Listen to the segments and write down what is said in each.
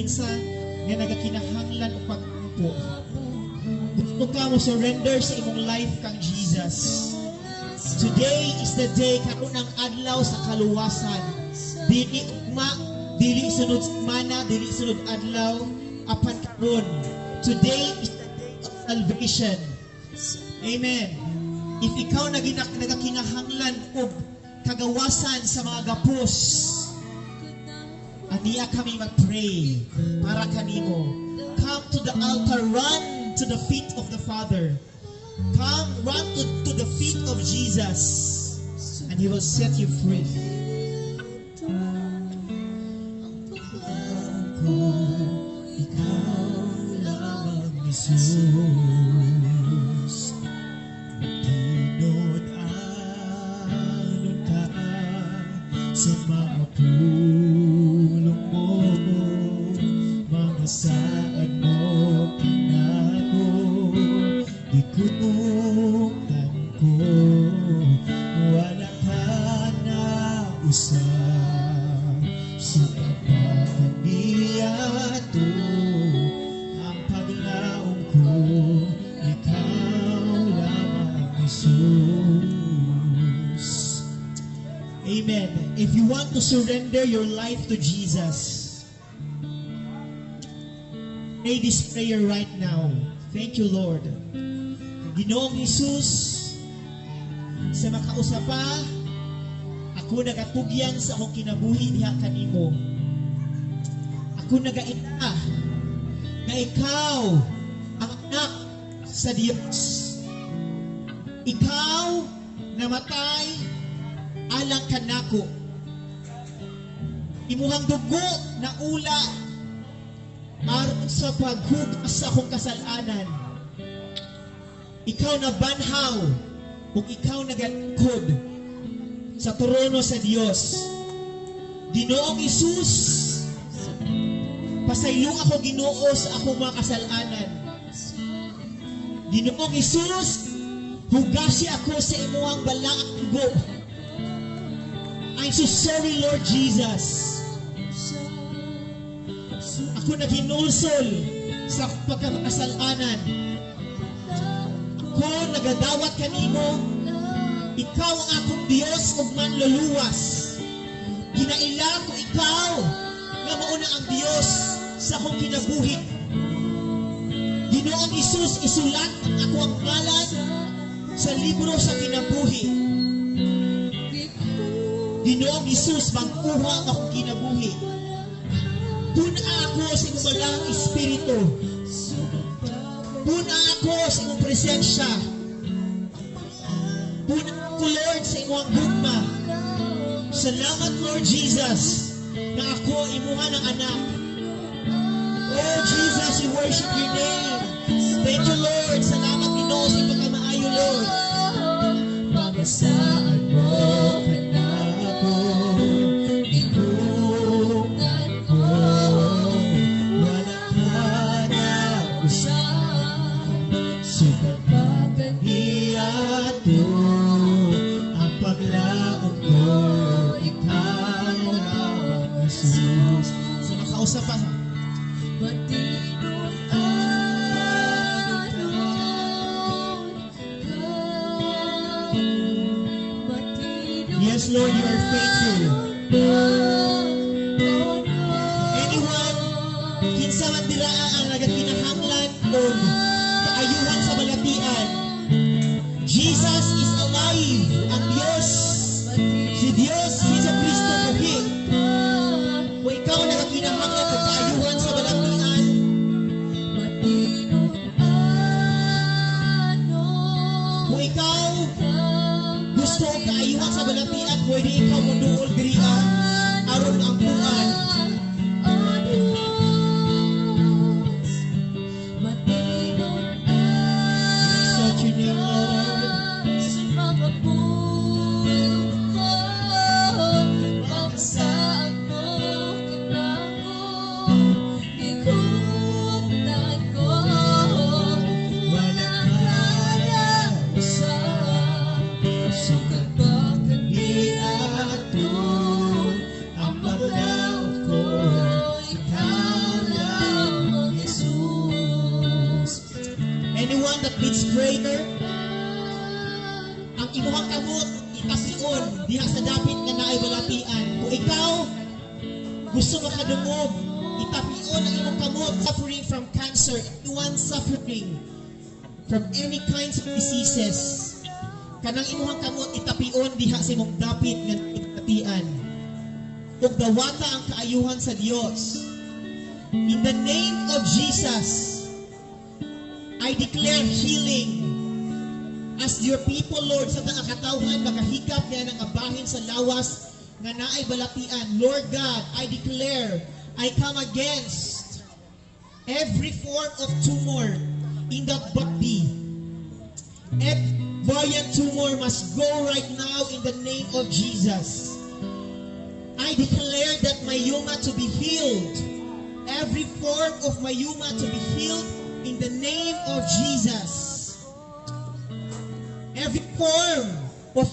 minsan nga nagakinahanglan o pag-upo. Gusto ka mo surrender sa imong life kang Jesus. Today is the day karon ang adlaw sa kaluwasan. Dili ugma, dili sunod semana, dili sunod adlaw, apan karon. Today is the day of salvation. Amen. If ikaw nagakinahanglan og kagawasan sa mga gapos, aniya kami mag-pray para kanimo. Come to the altar, run to the feet of the Father. Come, run to the feet of Jesus, and He will set you free. Ikaw lamang, Jesus. Tinod-anon ka sa mga pulong mo, mga saan mo pinako, ikutan ko, wala ka na usap, sumabakan niya to, ang paglaong ko, ikaw lamang, Jesus. Amen. If you want to surrender your life to Jesus, pray this prayer right now. Thank you, Lord. Ginoong Jesus, sa makausapa, ako nagatugyan sa akong kinabuhi diha kanimo. Ako nagaita na ikaw ang anak sa Diyos. Ikaw namatay alang kanako. Imuhang dugo na ula aron sa paghugas sa akong kasalanan. Ikaw na banhaw ug ikaw nagalingkod sa trono sa Dios. Ginoong Hesus, pasaylo ako Ginoo sa akong mga kasalanan. Ginoong Hesus, hugasi ako sa imuhang balaang dugo. I'm so sorry, Lord Jesus. Ako naghinulsol sa pagkakasalanan. Ako nagadawat kanimo. Ikaw ang akong Diyos ug manluluwas. Ginaila ko ikaw nga mao na ang Diyos sa akong kinabuhi. Ginoong Hesus, isulat ang ako ang ngalan sa libro sa kinabuhi. Ginoong Hesus, magkuha ang akong kinabuhi. Puna ako sa imong balang espiritu. Puna ako sa imong presensya. Puna ako, Lord, sa imong gugma. Salamat, Lord Jesus, na ako imuha ng anak. Oh, Jesus, we worship your name. Thank you, Lord. Salamat, Ginoo, sa imong pagkamaayo, Lord. Magasaan mo kanako, ikutan ko, wala ka na usap, sumabakan niya to, ang paglaong ko, ikaw lamang, Jesus. So, nakausap pa. Yes, Lord, you are faithful. Anyone, kinsa man dira ang nagakinahanglan o kaayuhan sa balatian, Jesus is alive. Ang Diyos, si Diyos, Jesu Cristo, buhi. Kung ikaw nagakinahanglan o kaayuhan sa balatian, kung ikaw gusto o kaayuhan sa balatian, pwede ikaw munduol diriya aron ang buwan. Exalt your name, Lord. sound that needs prayer, ang imuhang kamot, itasion, diha sa dapit nga naay balatian. Kung ikaw, gusto makadungog, itapion ang imong kamot, suffering from cancer, anyone suffering from any kinds of diseases. Kanang imuhang kamot, itapion diha sa imong dapit nga balatian. Ug dawata ang kaayuhan sa Dios. In the name of Jesus, I declare healing. As your people, Lord, sa mga katawhan, makahikap niya ng abahin sa lawas nga naay balatian. Lord God, I declare, I come against every form of tumor in that body. Every variant tumor must go right now in the name of Jesus. I declare that myoma to be healed. Every form of myoma to be healed in the name of Jesus. Every form of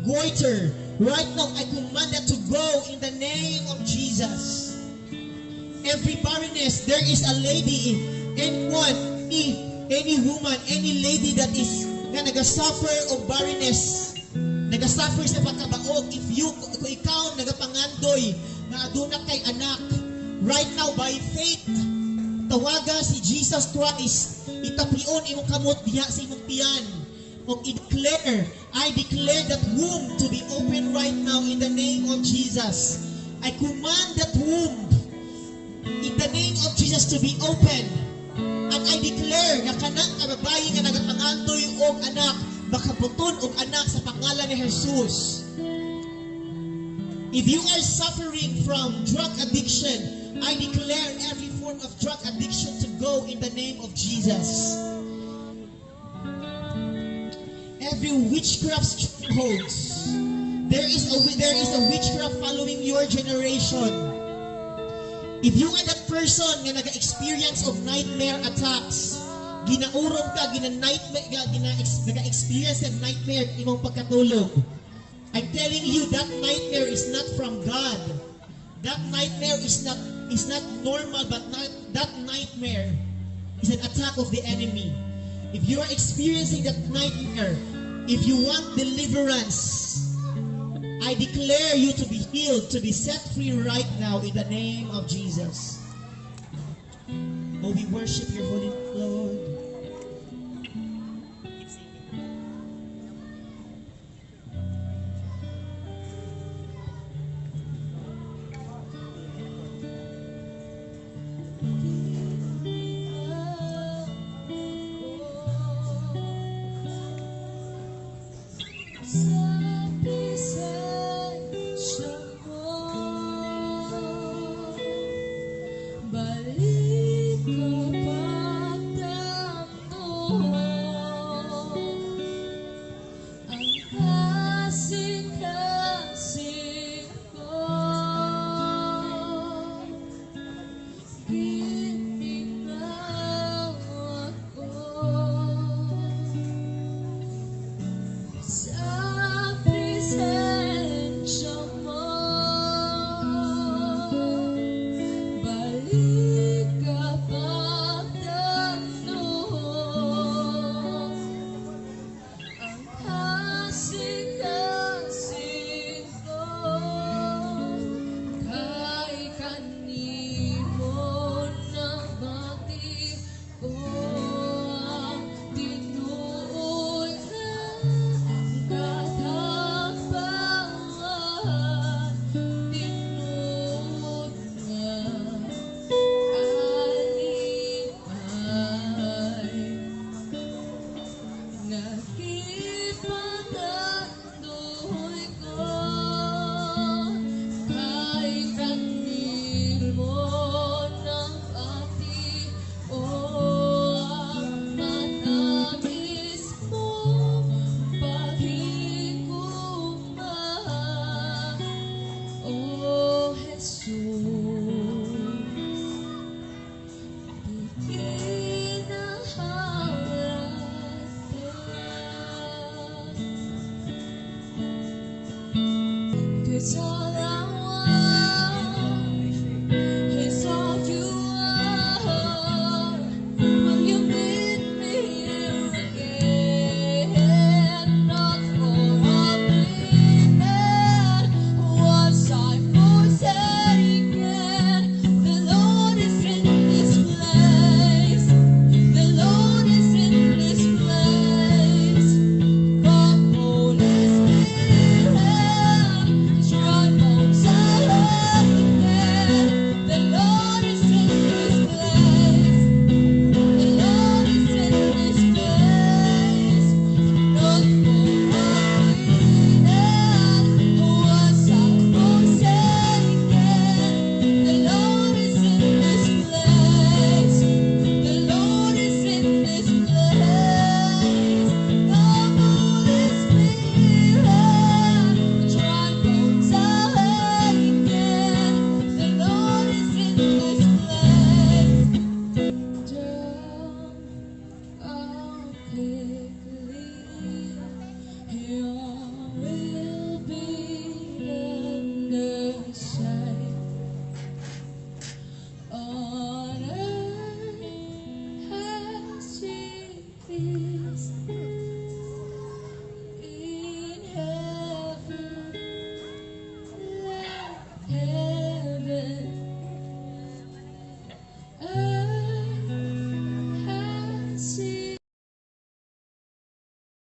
goiter, right now I command that to go in the name of Jesus. Every barrenness, there is a lady, anyone, any woman, any lady that is nga nagasuffer of barrenness, nagasuffer sa pagkabaog. Kung ikaw nagapangandoy na aduna kay anak, right now by faith, tawaga si Jesus Christ, itapion imong kamot diha sa imong tiyan. O I declare that womb to be open right now in the name of Jesus. I command that womb in the name of Jesus to be open. And I declare na kanang kababayi nga nagapangandoy og anak, makabuton og anak sa pangalan ni Jesus. If you are suffering from drug addiction, I declare every form of drug addiction to go in the name of Jesus. Every witchcraft strongholds, there is a witchcraft following your generation. If you are that person nga naga-experience of nightmare attacks, ginaurong ka, naga-experience of nightmare imong pagkatulog, I'm telling you that nightmare is not from God. That nightmare is not normal, but that nightmare is an attack of the enemy. If you are experiencing that nightmare, if you want deliverance, I declare you to be healed, to be set free right now in the name of Jesus. Oh, we worship your holy name, Lord.